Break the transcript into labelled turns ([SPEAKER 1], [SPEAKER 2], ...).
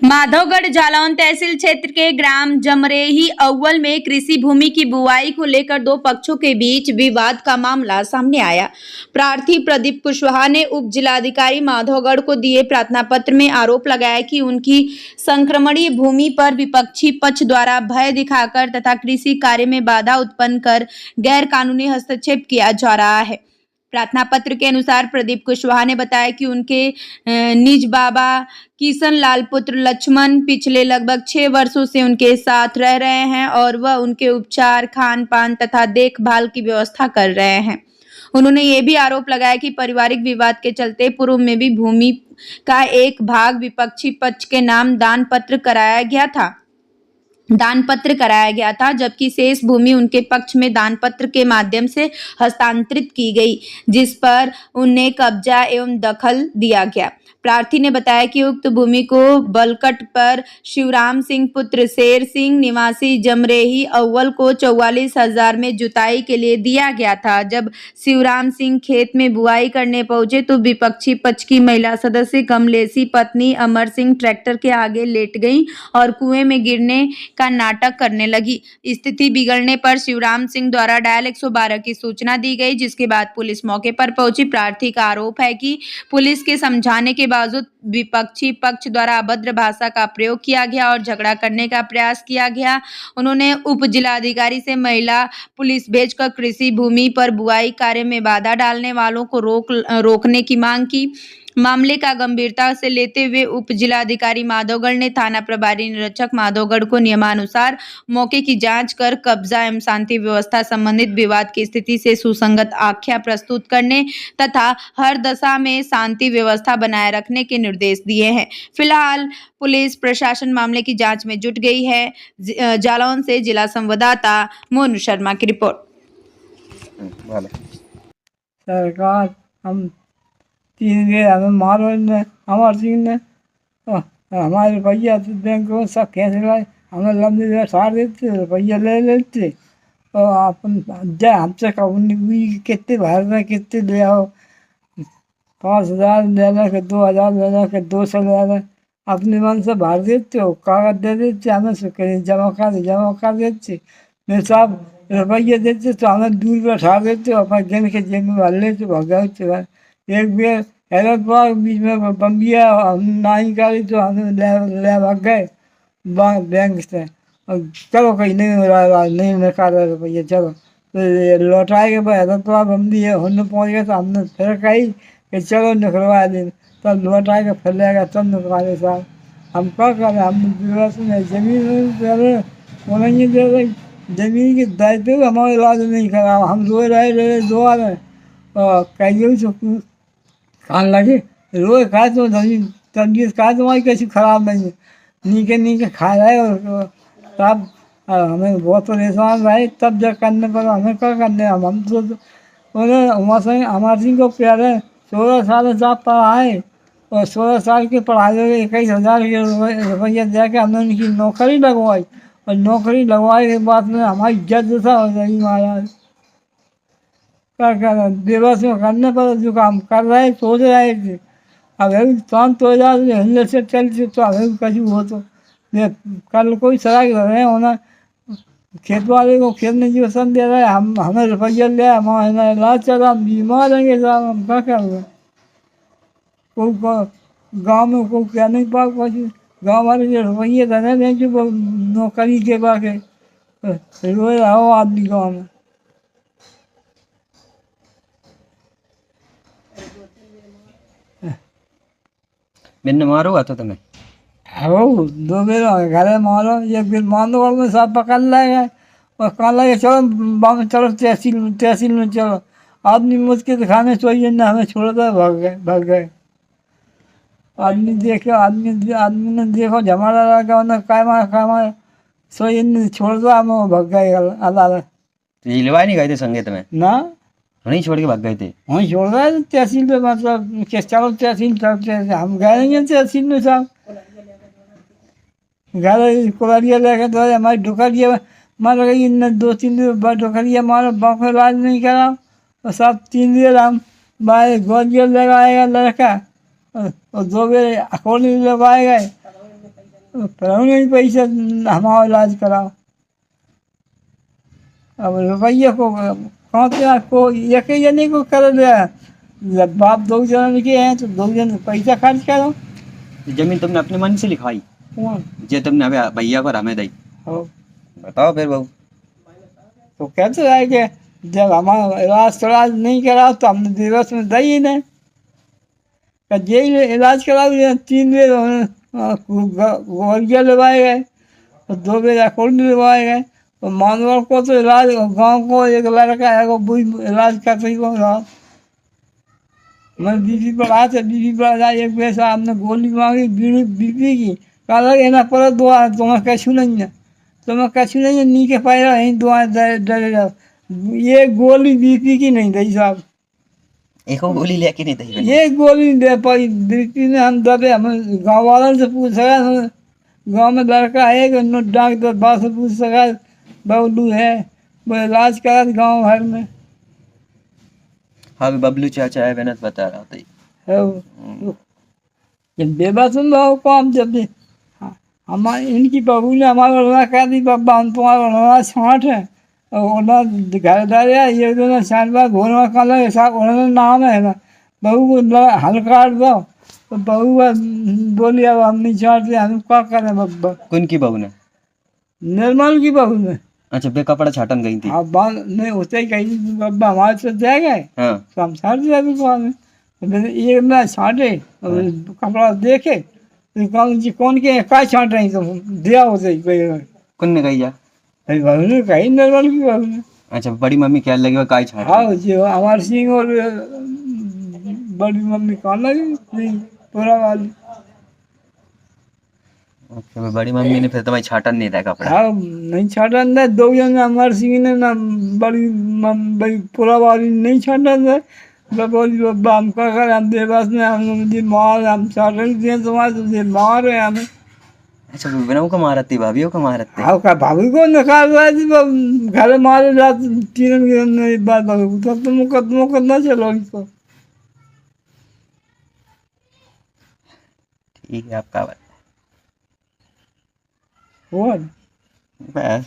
[SPEAKER 1] माधवगढ़ जालौन तहसील क्षेत्र के ग्राम जमरेही अव्वल में कृषि भूमि की बुआई को लेकर दो पक्षों के बीच विवाद का मामला सामने आया। प्रार्थी प्रदीप कुशवाहा ने उप जिलाधिकारी माधवगढ़ को दिए प्रार्थना पत्र में आरोप लगाया कि उनकी संक्रमणीय भूमि पर विपक्षी पक्ष द्वारा भय दिखाकर तथा कृषि कार्य में बाधा उत्पन्न कर गैर कानूनी हस्तक्षेप किया जा रहा है। प्रार्थना पत्र के अनुसार प्रदीप कुशवाहा ने बताया कि उनके निज बाबा किशन लाल पुत्र लक्ष्मण पिछले लगभग 6 वर्षों से उनके साथ रह रहे हैं और वह उनके उपचार, खान पान तथा देखभाल की व्यवस्था कर रहे हैं। उन्होंने ये भी आरोप लगाया कि पारिवारिक विवाद के चलते पूर्व में भी भूमि का एक भाग विपक्षी पक्ष के नाम दान पत्र कराया गया था, जबकि शेष भूमि उनके पक्ष में दान पत्र के माध्यम से हस्तांतरित की गई, जिस पर उन्हें कब्जा एवं दखल दिया गया। प्रार्थी ने बताया कि उक्त भूमि को बलकट पर शिवराम सिंह पुत्र शेर सिंह निवासी जमरेही अव्वल को 44,000 में जुताई के लिए दिया गया था। जब शिवराम सिंह खेत में बुआई करने पहुंचे तो विपक्षी पक्ष की महिला सदस्य कमलेशी पत्नी अमर सिंह ट्रैक्टर के आगे लेट गईं और कुएं में गिरने का नाटक करने लगी। स्थिति बिगड़ने पर शिवराम सिंह द्वारा डायल 112 की सूचना दी गई, जिसके बाद पुलिस मौके पर पहुंची। प्रार्थी का आरोप है कि पुलिस के समझाने के बावजूद विपक्षी पक्ष द्वारा अभद्र भाषा का प्रयोग किया गया और झगड़ा करने का प्रयास किया गया। उन्होंने उप जिलाधिकारी से महिला पुलिस भेजकर कृषि भूमि पर बुआई कार्य में बाधा डालने वालों को रोकने की मांग की। मामले का गंभीरता से लेते हुए उप जिलाधिकारी माधवगढ़ ने थाना प्रभारी निरीक्षक माधवगढ़ को नियमानुसार मौके की जांच कर कब्जा एवं शांति व्यवस्था संबंधित विवाद की स्थिति से सुसंगत आख्या प्रस्तुत करने तथा हर दशा में शांति व्यवस्था बनाए रखने के निर्देश दिए हैं। फिलहाल पुलिस प्रशासन मामले की जांच में जुट गई है। जालौन से जिला संवाददाता मोनू शर्मा की रिपोर्ट।
[SPEAKER 2] सरकार हम 3 दिन हमें मारो ने अमर सिंह ने हमारे रुपया बैंक में सब खेस लाए, हमें लंबी देर सार देते रुपया ले लेते और अपन जाए हमसे कभी कितने भर में कितने ले आओ, 5,000 लेना के 2,000 लेना के 200 लेना, अपने मन से भर देते हो, कागज दे देते हमें कहीं जमा कर देते। मेरे साहब रुपये देते तो हमें दूर बैठा देते हो, अपना गिन के जेब में भर लेते भगाते। एक बार हैदराबाद बीच में बम्बिया हम नहीं करी तो हमें ले भाग गए बैंक से और चलो कहीं नहीं हो रहा, नहीं निकाल रहा रुपये, चलो तो लौटाए के बाद हैदराबाद बम्बी है होने पहुँच गए तो हमने फिर कही कि चलो निकलवा दें, तब लौटाए के फिर ले गए तब निकलवाए। साहब हम क्या करें, हम जमीन नहीं दे रही, जमीन के दायित्व हमारे इलाज नहीं करा, हम रोए रहे दो आ रहे कहीं खान लगे रोज खाए तो तबीयत खाए तुम्हारी कैसी खराब नहीं है, नीचे खा रहे और तब हमें बहुत परेशान रहे, तब जब करने पर हमें क्या करने। हम तो उन्हें अमर सिंह को प्यारे 16 साल से आप पढ़ाए और 16 साल की पढ़ाई में 21,000 के रुपये दे के हमने उनकी नौकरी लगवाई और नौकरी लगवाए के बाद में हमारी इज्जत सा हो गई महाराज। क्या कर दिवस में करने पर जो काम कर रहे सोच रहे थे, अब शांत हो जाते हिलने से चलते तो अब कहीं हो तो कल कोई सराग रहे होना खेत वाले को खेत में जीवन दे रहे हमें रुपया ले हमारा इलाज चला, हम बीमार रहेंगे साहब, हम क्या कर रहे। कोई गाँव में कोई क्या नहीं पा पाती, गाँव वाले जो रुपये देने दें जो नौकरी के बाके रोए रहो आदमी गाँव में।
[SPEAKER 3] मैंने मारो तो तुम्हें
[SPEAKER 2] हो 2 बेर घरे मारो, एक बेर मानवगढ़ में सब पकड़ लेगा और कहा लगे चलो बाम चलो तहसील में चलो, आदमी मुझके दिखाने चाहिए ना हमें छोड़ दो, भाग गए। आदमी ने देखो झमाड़ा लगा उन्हें काय सोई छोड़ दो, हम भाग गए अल्लाह।
[SPEAKER 3] लिलवाए नहीं गए थे संगीत में
[SPEAKER 2] ना
[SPEAKER 3] वहीं छोड़ के भाग गए थे,
[SPEAKER 2] वहीं छोड़ रहे थे तहसील पे, मतलब कि चलो तहसील हम गए नहीं तहसील में साहब, गए कुलरिया लेके तो हमारी ढुकरिया मार गई, 2-3 बार ढुकरिया मारो, बाप का इलाज नहीं करा और सब 3 दिन हम बाहर गोलियाँ लगाएगा लड़का और 2 बेर अकोली लगाए गए पर नहीं पैसा हमारा इलाज कराओ। अब रुपये को कौन से को एक ही जने को कर दिया, जब बाप दो जन के हैं तो दो जन पैसा खर्च करो।
[SPEAKER 3] जमीन तुमने अपने मन से लिखवाई
[SPEAKER 2] कौन
[SPEAKER 3] जे तुमने अबे भैया को हमें दी?
[SPEAKER 2] हो
[SPEAKER 3] बताओ फिर बहू।
[SPEAKER 2] तो कहते रहे कि जब हमारा इलाज थोड़ा नहीं करा तो हमने दिवस में दी ही नहीं। जेल इलाज कराओ 3 बेर गोलियाँ लगवाए गए और 2 बेर अकोल्ड लगवाए गए। और मानवर को तो इलाज गांव को एक लड़का है वो बुरी इलाज करते ही को रहा। मैं बीपी बढ़ा था, बीपी बढ़ा एक बेर साहब ने गोली मांगी बीपी की, कहा लगे ना पर दुआ तुम्हें कछू नहीं है, तुम्हें कछू नहीं है, नी के पैरा यहीं दुआ डरे जाओ। ये गोली बीपी की नहीं दी साहब,
[SPEAKER 3] एक और गोली लेके नहीं दी।
[SPEAKER 2] ये गोली दे पाई बीपी में। हम दबे, हम गाँव वालों से पूछ सका, गाँव में लड़का है कि डॉक्टर बात से पूछ सका बबलू है, वो इलाज करा गाँव भर में।
[SPEAKER 3] हाँ बबलू चाचा है बेनत बता रहा था।
[SPEAKER 2] है जब बेबस हो काम जब भी हमारे इनकी बहू ने हमारा रोना कह दी, बाबा हम तुम्हारा रोना छाँट है और ओना घरदार है ये दोनों छाँट बार घोरवा काला ऐसा उन्होंने नाम है ना, बहू को हल काट दो तो बहू बोली अब हम नहीं छाँटते, हम क्या करें बब्बा।
[SPEAKER 3] कौन की बहू ने?
[SPEAKER 2] निर्मल की बहू ने।
[SPEAKER 3] अच्छा बे कपड़ा छाटन गई थी।
[SPEAKER 2] आप बात नहीं होते ही कहीं बब्बा हमारे से जाए गए
[SPEAKER 3] हाँ
[SPEAKER 2] तो हम छाट दिया दुकान में। ये ना छाटे और कपड़ा देखे तो कौन जी कौन के का छाट रही तो दिया होते ही कोई
[SPEAKER 3] कौन ने गई जा?
[SPEAKER 2] बहू ने कही निर्मल की बहू ने।
[SPEAKER 3] अच्छा बड़ी मम्मी क्या लगी वो काय छाट?
[SPEAKER 2] हाँ जी हमारे सिंह और बड़ी मम्मी कौन लगी पूरा वाली।
[SPEAKER 3] अच्छा बड़ी मम्मी ने फिर तुम्हारी छाटन नहीं था कपड़ा?
[SPEAKER 2] हाँ नहीं छाटा अंदर दो जन हमारे सिंह ने ना बड़ी पूरा वाली नहीं छाटा अंदर। बोली बाबा हम क्या करें, हम बेबस में हम मार हम छाट दिए तुम्हारे तुझे मार है हमें।
[SPEAKER 3] अच्छा बनाऊ का मारत थी भाभी को मारत थे?
[SPEAKER 2] हाँ का भाभी को निकाल रहा थी घर मारे रात 3 के बाद भाभी तब तो मुकदमा करना चलो इसको।
[SPEAKER 3] ठीक है आपका
[SPEAKER 2] हुआ
[SPEAKER 3] बस।